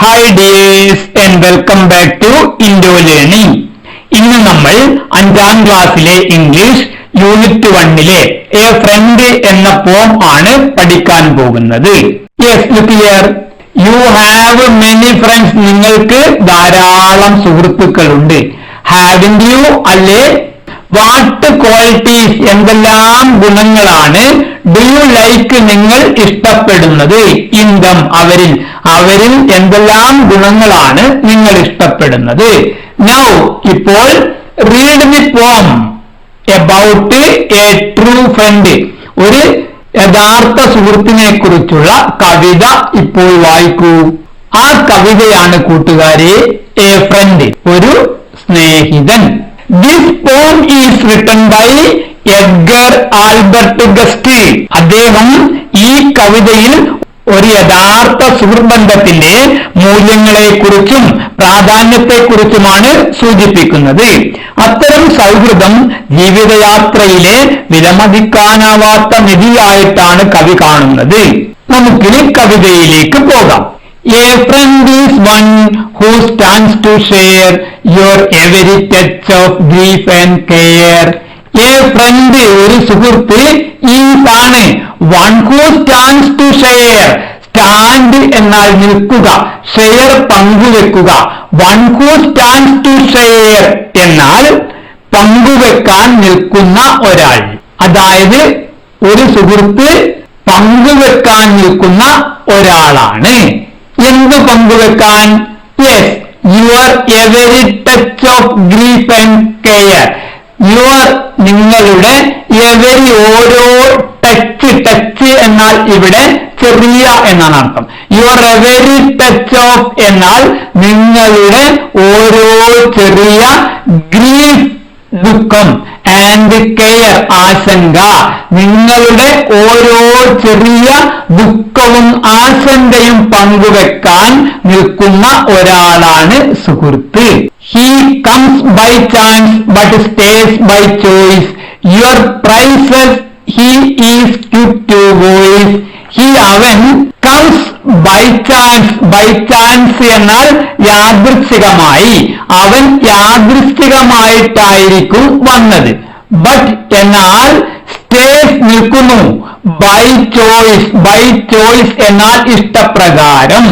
Hi dears and welcome back to Indo learning. ഇന്ന് നമ്മൾ 5ാം ക്ലാസ്സിലെ ഇംഗ്ലീഷ് യൂണിറ്റ് 1ലെ എ ഫ്രണ്ട് എന്ന പോം ആണ് പഠിക്കാൻ പോകുന്നത്. Yes, look here. You have many friends. നിങ്ങൾക്ക് ധാരാളം സുഹൃത്തുക്കളുണ്ട്. ഹാവിന്റ് യു അല്ലേ? വാട്ട് ക്വാളിറ്റീസ്, എന്തെല്ലാം ഗുണങ്ങളാണ് ഡു യു ലൈക്ക്, നിങ്ങൾ ഇഷ്ടപ്പെടുന്നത്, ഇൻ ദം, അവരിൽ എന്തെല്ലാം ഗുണങ്ങളാണ് നിങ്ങൾ ഇഷ്ടപ്പെടുന്നത്. നൗ, ഇപ്പോൾ റീഡ് ദി പോം അബൌട്ട് എ ട്രൂ ഫ്രണ്ട്. ഒരു യഥാർത്ഥ സുഹൃത്തിനെ കുറിച്ചുള്ള കവിത ഇപ്പോൾ വായിക്കൂ. ആ കവിതയാണ് കൂട്ടുകാരെ എ ഫ്രണ്ട്, ഒരു സ്നേഹിതൻ. This poem is written by Edgar Albert Guest. അദ്ദേഹം ഈ കവിതയിൽ ഒരു യഥാർത്ഥ സുഹൃത്ബന്ധത്തിന്റെ മൂല്യങ്ങളെക്കുറിച്ചും പ്രാധാന്യത്തെക്കുറിച്ചുമാണ് സൂചിപ്പിക്കുന്നത്. അത്തരം സൗഹൃദം ജീവിതയാത്രയിലെ വിലമതിക്കാനാവാത്ത നിധിയായിട്ടാണ് കവി കാണുന്നത്. നമുക്കിനി കവിതയിലേക്ക് പോകാം. A friend is one who stands to share your every touch of grief and care. A friend, ഒരു സുഹൃത്ത്, is ആണ്. One who stands to share. Stand എന്നാൽ നിൽക്കുക, share പങ്കുവെക്കുക. One who stands to share എന്നാൽ പങ്കുവെക്കാൻ നിൽക്കുന്ന ഒരാൾ. അതായത് ഒരു സുഹൃത്ത് പങ്കുവെക്കാൻ നിൽക്കുന്ന ഒരാളാണ്. എന്ത് പങ്കുവെക്കാൻ? Yes, your every touch of grief and care. Your, നിങ്ങളുടെ, എവരി, ഓരോ, ടച്ച് എന്നാൽ ഇവിടെ ചെറിയ എന്നാണ് അർത്ഥം. യുവർ എവരി ടച്ച് ഓഫ് എന്നാൽ നിങ്ങളുടെ ഓരോ ചെറിയ, ഗ്രീഫ് ദുഃഖം, ആൻഡ് കെയർ ആശങ്ക, നിങ്ങളുടെ ഓരോ ചെറിയ ദുഃഖവും ആശങ്കയും പങ്കുവെക്കാൻ നിൽക്കുന്ന ഒരാളാണ് സുഹൃത്ത്. He comes by chance but stays by choice. Your praises he is quick to voice. He, അവൻ, comes by chance. By chance എന്നാൽ യാദൃച്ഛികമായി, അവൻ യാദൃച്ഛികമായിട്ടായിരിക്കും വന്നത്. ബട്ട് എന്നാൽ സ്റ്റേസ് നിൽക്കുന്നു. By choice. ബൈ ചോയ്സ് എന്നാൽ ഇഷ്ടപ്രകാരം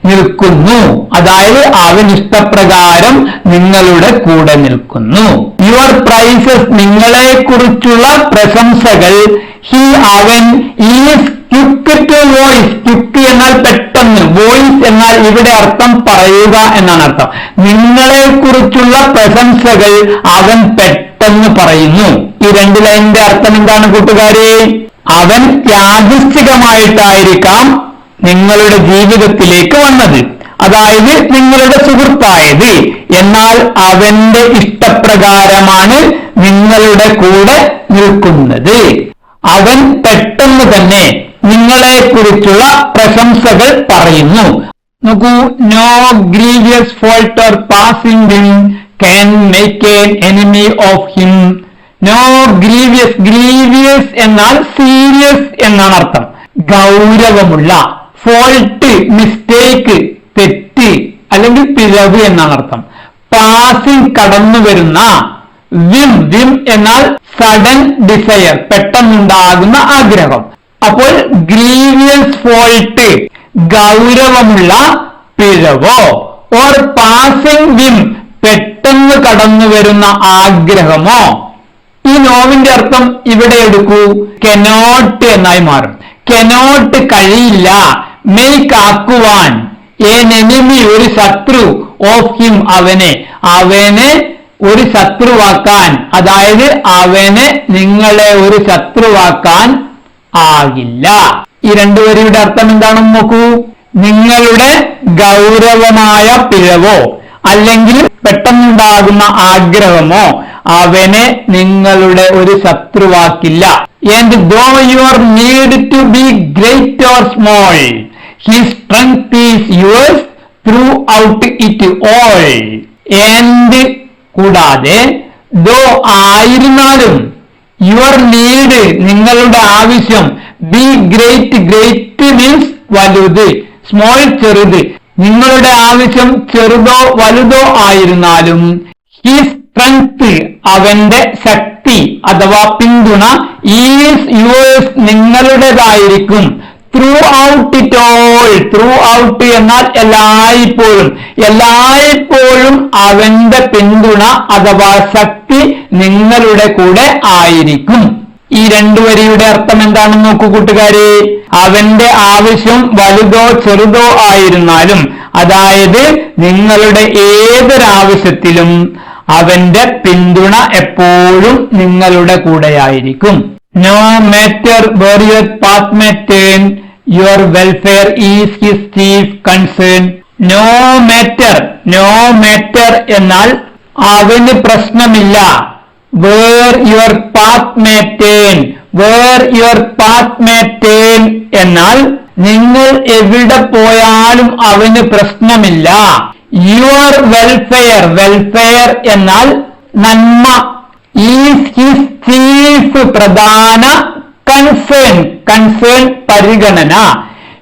നിൽക്കുന്നു. അതായത് അവൻ ഇഷ്ടപ്രകാരം നിങ്ങളുടെ കൂടെ നിൽക്കുന്നു. യുവർ പ്രൈസസ്, നിങ്ങളെ കുറിച്ചുള്ള പ്രശംസകൾ, ഹി, അവൻ, is quick to voice. Quick എന്നാൽ പെട്ടെന്ന്, വോയിസ് എന്നാൽ ഇവിടെ അർത്ഥം പറയുക എന്നാണ് അർത്ഥം. നിങ്ങളെ കുറിച്ചുള്ള പ്രശംസകൾ അവൻ പെട്ടെന്ന് പറയുന്നു. ഈ 2 ലൈനിന്റെ അർത്ഥം എന്താണ് കൂട്ടുകാരെ? അവൻ യാദൃച്ഛികമായിട്ടായിരിക്കാം നിങ്ങളുടെ ജീവിതത്തിലേക്ക് വന്നത്, അതായത് നിങ്ങളുടെ സുഹൃത്തായത്. എന്നാൽ അവന്റെ ഇഷ്ടപ്രകാരമാണ് നിങ്ങളുടെ കൂടെ നിൽക്കുന്നത്. അവൻ പെട്ടെന്ന് തന്നെ നിങ്ങളെ കുറിച്ചുള്ള പ്രശംസകൾ പറയുന്നു. നോക്കൂ, no grievous fault or passing him can make an enemy of him. No grievous. Grievous എന്നാൽ സീരിയസ് എന്നാണ് അർത്ഥം, ഗൗരവമുള്ള. ഫോൾട്ട്, മിസ്റ്റേക്ക്, തെറ്റ് അല്ലെങ്കിൽ പിഴവ് എന്നാണ് അർത്ഥം. പാസിംഗ്, കടന്നു വരുന്ന. വിം, വിം എന്നാൽ സഡൻ ഡിസയർ, പെട്ടെന്നുണ്ടാകുന്ന ആഗ്രഹം. അപ്പോൾ ഗ്രീവിയസ് ഫോൾട്ട്, ഗൗരവമുള്ള പിഴവോ, ഓർ പാസിംഗ് വിം, പെട്ടെന്ന് കടന്നു വരുന്ന ആഗ്രഹമോ. ഈ നോവിന്റെ അർത്ഥം ഇവിടെ എടുക്കൂ, കനോട്ട് എന്നായി മാറും. കനോട്ട്, കഴിയില്ല. മേക്ക്, ആക്കുവാൻ. എൻ എനിമി, ഒരു ശത്രു. ഓഫ് ഹിം, അവനെ ഒരു ശത്രുവാക്കാൻ. അതായത് അവനെ, നിങ്ങളെ ഒരു ശത്രുവാക്കാൻ ആകില്ല. ഈ 2 വരിയുടെ അർത്ഥം എന്താണെന്ന് നോക്കൂ. നിങ്ങളുടെ ഗൗരവമായ പിഴവോ അല്ലെങ്കിൽ പെട്ടെന്നുണ്ടാകുന്ന ആഗ്രഹമോ അവനെ നിങ്ങളുടെ ഒരു ശത്രുവാക്കില്ല. And though your need to be great or small, his strength is yours throughout it all. And കൂടാതെ, ദോ ആയിരുന്നാലും, യുവർ നീഡ് നിങ്ങളുടെ ആവശ്യം, ബി ഗ്രേറ്റ്, ഗ്രേറ്റ് മീൻസ് വലുത്, സ്മോൾ ചെറുത്, നിങ്ങളുടെ ആവശ്യം ചെറുതോ വലുതോ ആയിരുന്നാലും ഹിസ് സ്ട്രെങ്ത് അവന്റെ ശക്തി അഥവാ പിന്തുണ ഈസ് യുവേഴ്സ് നിങ്ങളുടേതായിരിക്കും. Throughout it all. Throughout എന്നാൽ എല്ലായ്പ്പോഴും. എല്ലായ്പ്പോഴും അവന്റെ പിന്തുണ അഥവാ ശക്തി നിങ്ങളുടെ കൂടെ ആയിരിക്കും. ഈ രണ്ടു വരിയുടെ അർത്ഥം എന്താണെന്ന് നോക്കൂ കൂട്ടുകാരെ. അവന്റെ ആവശ്യം വലുതോ ചെറുതോ ആയിരുന്നാലും, അതായത് നിങ്ങളുടെ ഏതൊരാവശ്യത്തിലും അവന്റെ പിന്തുണ എപ്പോഴും നിങ്ങളുടെ കൂടെയായിരിക്കും. No matter where your path may turn, your welfare is his chief concern. No matter. No matter എന്നാൽ അവന് പ്രശ്നമില്ല. Where your path may turn. Where your path may turn എന്നാൽ നിങ്ങൾ എവിടെ പോയാലും അവന് പ്രശ്നമില്ല. Your welfare. വെൽഫെയർ എന്നാൽ നന്മ. ഈസ് ഹിസ് ചീഫ് പ്രധാന കൺസേൺ. കൺസേൺ പരിഗണന.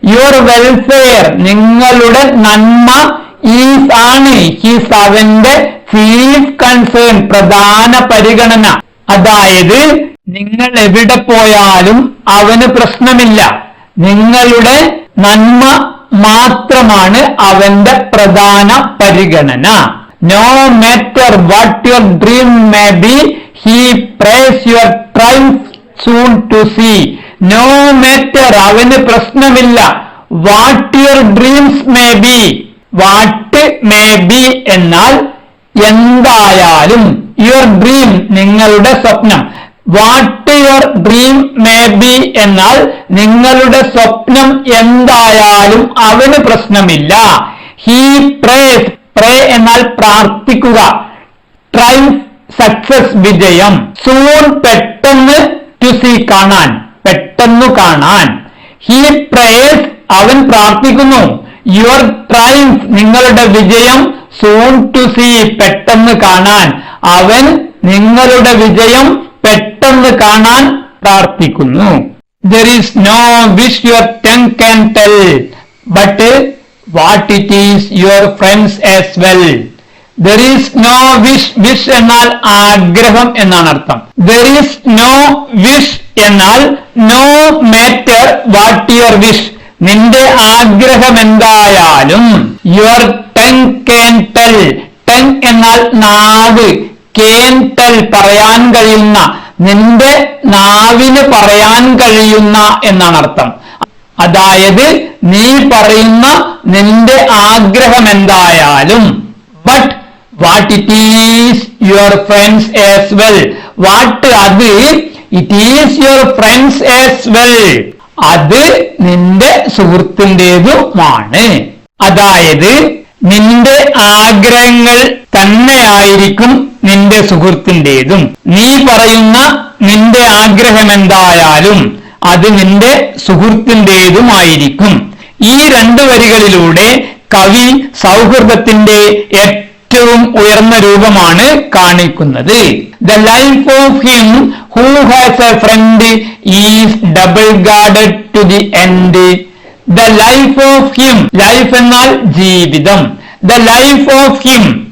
യുവർ വെൽഫെയർ നിങ്ങളുടെ നന്മ ഈസ് ആണ്. ഹിസ് അവന്റെ ചീഫ് കൺസേൺ പ്രധാന പരിഗണന. അതായത് നിങ്ങൾ എവിടെ പോയാലും അവന് പ്രശ്നമില്ല. നിങ്ങളുടെ നന്മ മാത്രമാണ് അവന്റെ പ്രധാന പരിഗണന. No matter what your dream may be, he praise your triumph soon to see. No matter അവന് പ്രശ്നമില്ല. What your dreams may be. What may be എന്നാൽ എന്തായാലും. യുവർ ഡ്രീം നിങ്ങളുടെ സ്വപ്നം. What your dream may be എന്നാൽ നിങ്ങളുടെ സ്വപ്നം എന്തായാലും അവന് പ്രശ്നമില്ല. He praise. പ്രേ എന്നാൽ പ്രാർത്ഥിക്കുക. ട്രയംഫ് സക്സസ് വിജയം. സൂൺ പെട്ടെന്ന്. ടു സീ കാണാൻ. പെട്ടെന്ന് കാണാൻ. ഹി പ്രേസ് അവൻ പ്രാർത്ഥിക്കുന്നു. യുവർ ട്രയംഫ് നിങ്ങളുടെ വിജയം. സൂൺ ടു സീ പെട്ടെന്ന് കാണാൻ. അവൻ നിങ്ങളുടെ വിജയം പെട്ടെന്ന് കാണാൻ പ്രാർത്ഥിക്കുന്നു. There is no wish your tongue can tell, but what it is your friends as well. There is no wish. Wish എന്നാൽ ആഗ്രഹം എന്നാണ് അർത്ഥം. There is no wish എന്നാൽ no matter what your wish. നിന്റെ ആഗ്രഹം എന്തായാലും. Your tongue can tell. tongue എന്നാൽ നാവ്. can tell പറയാൻ കഴിയുന്ന. നിന്റെ നാവിന് പറയാൻ കഴിയുന്ന എന്നാണ് അർത്ഥം. അതായത് നീ പറയുന്ന നിന്റെ ആഗ്രഹം എന്തായാലും. But what it is your friends as well. What അത്. It is your friends as well. അത് നിന്റെ സുഹൃത്തിൻ്റെതുമാണ്. അതായത് നിന്റെ ആഗ്രഹങ്ങൾ തന്നെയായിരിക്കും നിന്റെ സുഹൃത്തിൻ്റെതും. നീ പറയുന്ന നിന്റെ ആഗ്രഹം എന്തായാലും അത് നിന്റെ സുഹൃത്തിൻ്റെതുമായിരിക്കും. ഈ രണ്ട് വരികളിലൂടെ കവി സൗഹൃദത്തിന്റെ ഏറ്റവും ഉയർന്ന രൂപമാണ് കാണിക്കുന്നത്. The life of him who has a friend is double guarded to the end. The life of him. Life എന്നാൽ ജീവിതം. The life of him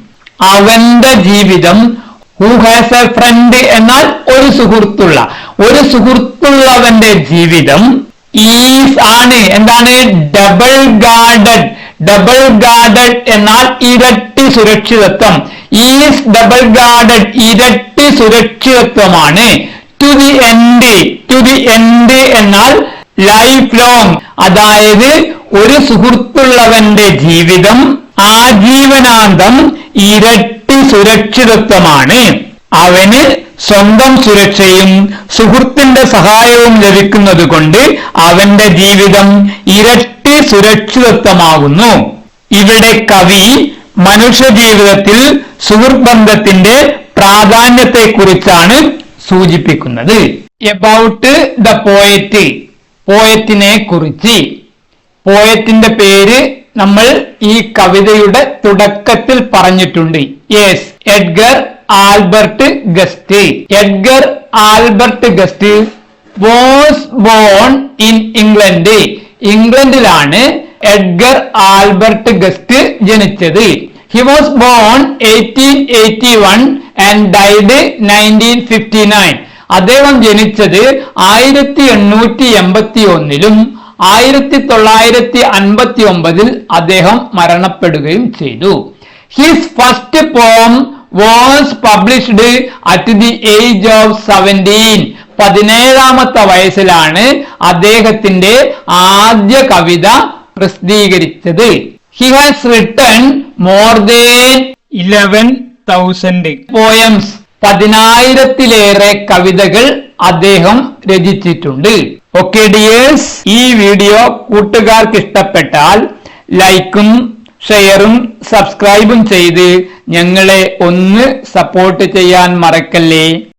അവന്റെ ജീവിതം. ഹു ഹാസ് എ ഫ്രണ്ട് എന്നാൽ ഒരു സുഹൃത്തുള്ള. ഒരു സുഹൃത്തുള്ളവന്റെ ജീവിതം ഈസ് ആണ്. എന്താണ്? Double guarded. ഡബിൾ ഗാർഡഡ് എന്നാൽ ഇരട്ടി സുരക്ഷിതത്വം. ഈസ് ഡബിൾ ഗാർഡഡ് ഇരട്ടി സുരക്ഷിതത്വമാണ്. To the end. To the end എന്നാൽ ലൈഫ് ലോങ്. അതായത് ഒരു സുഹൃത്തുള്ളവന്റെ ജീവിതം ആജീവനാന്തം ഇരട്ടി സുരക്ഷിതത്വമാണ്. അവന് സ്വന്തം സുരക്ഷയും സുഹൃത്തിന്റെ സഹായവും ലഭിക്കുന്നത് കൊണ്ട് അവന്റെ ജീവിതം ഇരട്ടി സുരക്ഷിതത്വമാകുന്നു. ഇവിടെ കവി മനുഷ്യ ജീവിതത്തിൽ സുഹൃത്ത് ബന്ധത്തിന്റെ പ്രാധാന്യത്തെക്കുറിച്ചാണ് സൂചിപ്പിക്കുന്നത്. About the poet. പോയറ്റിനെ കുറിച്ച്. പോയറ്റിന്റെ പേര് നമ്മൾ ഈ കവിതയുടെ തുടക്കത്തിൽ പറഞ്ഞിട്ടുണ്ട്. Yes, Edgar Albert Guest. Edgar Albert Guest was born in England. ഇംഗ്ലണ്ടിലാണ് എഡ്ഗർ ആൽബർട്ട് ഗസ്റ്റ് ജനിച്ചത്. He was born 1881 and died 1959. അദ്ദേഹം ജനിച്ചത് 1881 1959 അദ്ദേഹം മരണപ്പെടുകയും ചെയ്തു. His first poem was published at the age of 17. 17 വയസ്സിലാണ് അദ്ദേഹത്തിന്റെ ആദ്യ കവിത പ്രസിദ്ധീകരിച്ചത്. He has written more than 11,000 poems. 10,000-ലേറെ കവിതകൾ അദ്ദേഹം രചിച്ചിട്ടുണ്ട്. ഓക്കെ ഡിയേഴ്സ്, ഈ വീഡിയോ കൂട്ടുകാർക്ക് ഇഷ്ടപ്പെട്ടാൽ ലൈക്കും ഷെയറും സബ്സ്ക്രൈബും ചെയ്ത് ഞങ്ങളെ ഒന്ന് സപ്പോർട്ട് ചെയ്യാൻ മറക്കല്ലേ.